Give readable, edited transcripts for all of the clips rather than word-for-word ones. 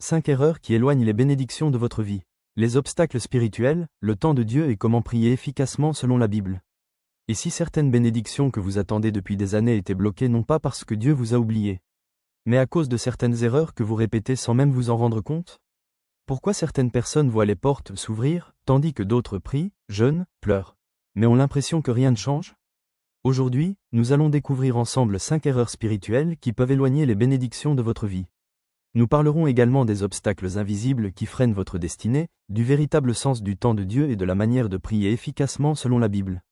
5 erreurs qui éloignent les bénédictions de votre vie. Les obstacles spirituels, le temps de Dieu et comment prier efficacement selon la Bible. Et si certaines bénédictions que vous attendez depuis des années étaient bloquées non pas parce que Dieu vous a oublié, mais à cause de certaines erreurs que vous répétez sans même vous en rendre compte? Pourquoi certaines personnes voient les portes s'ouvrir, tandis que d'autres prient, jeûnent, pleurent, mais ont l'impression que rien ne change? Aujourd'hui, nous allons découvrir ensemble 5 erreurs spirituelles qui peuvent éloigner les bénédictions de votre vie. Nous parlerons également des obstacles invisibles qui freinent votre destinée, du véritable sens du temps de Dieu et de la manière de prier efficacement selon la Bible.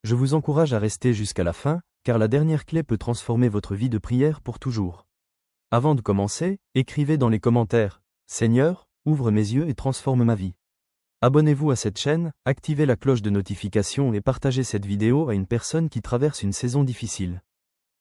Je vous encourage à rester jusqu'à la fin, car la dernière clé peut transformer votre vie de prière pour toujours. Avant de commencer, écrivez dans les commentaires « Seigneur, ouvre mes yeux et transforme ma vie ». Abonnez-vous à cette chaîne, activez la cloche de notification et partagez cette vidéo à une personne qui traverse une saison difficile.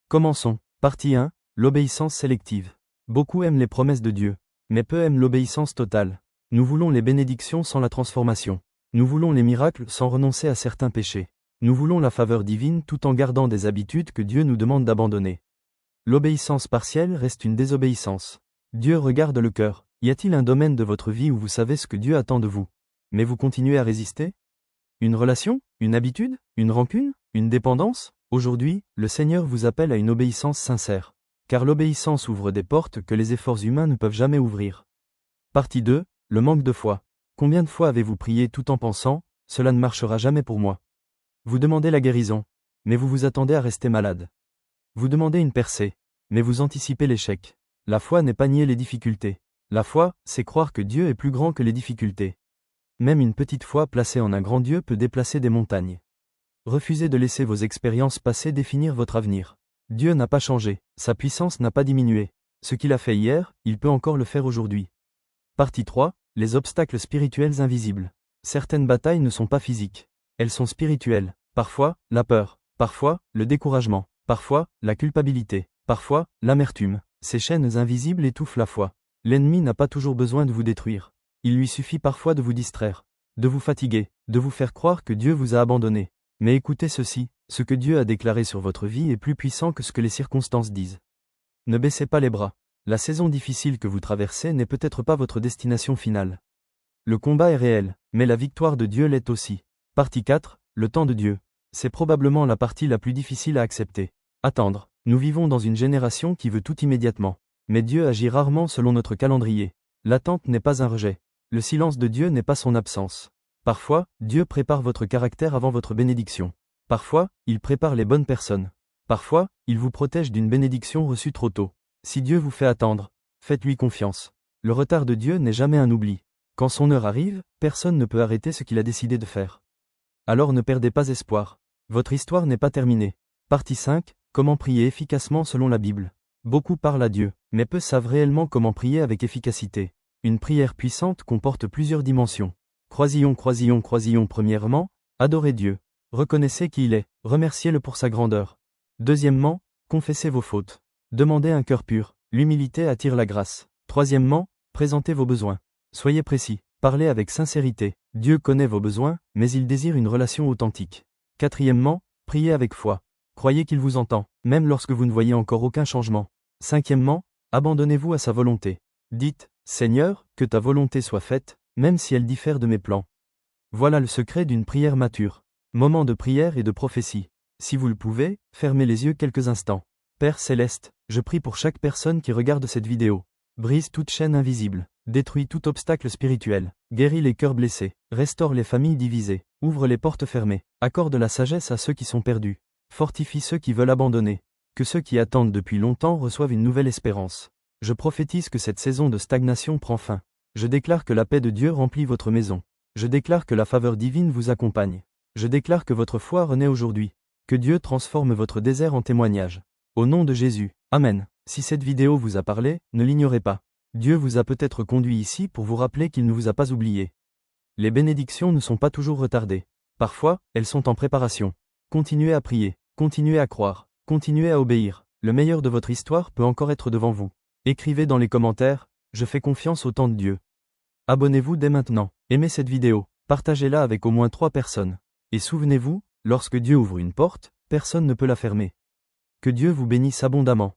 Commençons. Partie 1. L'obéissance sélective. Beaucoup aiment les promesses de Dieu, mais peu aiment l'obéissance totale. Nous voulons les bénédictions sans la transformation. Nous voulons les miracles sans renoncer à certains péchés. Nous voulons la faveur divine tout en gardant des habitudes que Dieu nous demande d'abandonner. L'obéissance partielle reste une désobéissance. Dieu regarde le cœur. Y a-t-il un domaine de votre vie où vous savez ce que Dieu attend de vous, mais vous continuez à résister? Une relation? Une habitude? Une rancune? Une dépendance? Aujourd'hui, le Seigneur vous appelle à une obéissance sincère. Car l'obéissance ouvre des portes que les efforts humains ne peuvent jamais ouvrir. Partie 2. Le manque de foi. Combien de fois avez-vous prié tout en pensant « Cela ne marchera jamais pour moi ». Vous demandez la guérison, mais vous vous attendez à rester malade. Vous demandez une percée, mais vous anticipez l'échec. La foi n'est pas nier les difficultés. La foi, c'est croire que Dieu est plus grand que les difficultés. Même une petite foi placée en un grand Dieu peut déplacer des montagnes. Refusez de laisser vos expériences passées définir votre avenir. Dieu n'a pas changé, sa puissance n'a pas diminué. Ce qu'il a fait hier, il peut encore le faire aujourd'hui. Partie 3. Les obstacles spirituels invisibles. Certaines batailles ne sont pas physiques. Elles sont spirituelles. Parfois, la peur. Parfois, le découragement. Parfois, la culpabilité. Parfois, l'amertume. Ces chaînes invisibles étouffent la foi. L'ennemi n'a pas toujours besoin de vous détruire. Il lui suffit parfois de vous distraire, de vous fatiguer, de vous faire croire que Dieu vous a abandonné. Mais écoutez ceci, ce que Dieu a déclaré sur votre vie est plus puissant que ce que les circonstances disent. Ne baissez pas les bras. La saison difficile que vous traversez n'est peut-être pas votre destination finale. Le combat est réel, mais la victoire de Dieu l'est aussi. Partie 4. Le temps de Dieu. C'est probablement la partie la plus difficile à accepter. Attendre. Nous vivons dans une génération qui veut tout immédiatement. Mais Dieu agit rarement selon notre calendrier. L'attente n'est pas un rejet. Le silence de Dieu n'est pas son absence. Parfois, Dieu prépare votre caractère avant votre bénédiction. Parfois, il prépare les bonnes personnes. Parfois, il vous protège d'une bénédiction reçue trop tôt. Si Dieu vous fait attendre, faites-lui confiance. Le retard de Dieu n'est jamais un oubli. Quand son heure arrive, personne ne peut arrêter ce qu'il a décidé de faire. Alors ne perdez pas espoir. Votre histoire n'est pas terminée. Partie 5. Comment prier efficacement selon la Bible. Beaucoup parlent à Dieu, mais peu savent réellement comment prier avec efficacité. Une prière puissante comporte plusieurs dimensions. Croisillons. Premièrement, adorez Dieu. Reconnaissez qui il est, remerciez-le pour sa grandeur. Deuxièmement, confessez vos fautes. Demandez un cœur pur, l'humilité attire la grâce. Troisièmement, présentez vos besoins. Soyez précis, parlez avec sincérité. Dieu connaît vos besoins, mais il désire une relation authentique. Quatrièmement, priez avec foi. Croyez qu'il vous entend, même lorsque vous ne voyez encore aucun changement. Cinquièmement, abandonnez-vous à sa volonté. Dites, Seigneur, que ta volonté soit faite, même si elle diffère de mes plans. Voilà le secret d'une prière mature. Moment de prière et de prophétie. Si vous le pouvez, fermez les yeux quelques instants. Père Céleste, je prie pour chaque personne qui regarde cette vidéo. Brise toute chaîne invisible. Détruis tout obstacle spirituel. Guéris les cœurs blessés. Restaure les familles divisées. Ouvre les portes fermées. Accorde la sagesse à ceux qui sont perdus. Fortifie ceux qui veulent abandonner. Que ceux qui attendent depuis longtemps reçoivent une nouvelle espérance. Je prophétise que cette saison de stagnation prend fin. Je déclare que la paix de Dieu remplit votre maison. Je déclare que la faveur divine vous accompagne. Je déclare que votre foi renaît aujourd'hui. Que Dieu transforme votre désert en témoignage. Au nom de Jésus. Amen. Si cette vidéo vous a parlé, ne l'ignorez pas. Dieu vous a peut-être conduit ici pour vous rappeler qu'il ne vous a pas oublié. Les bénédictions ne sont pas toujours retardées. Parfois, elles sont en préparation. Continuez à prier, continuez à croire, continuez à obéir. Le meilleur de votre histoire peut encore être devant vous. Écrivez dans les commentaires, je fais confiance au temps de Dieu. Abonnez-vous dès maintenant, aimez cette vidéo, partagez-la avec au moins 3 personnes. Et souvenez-vous, lorsque Dieu ouvre une porte, personne ne peut la fermer. Que Dieu vous bénisse abondamment.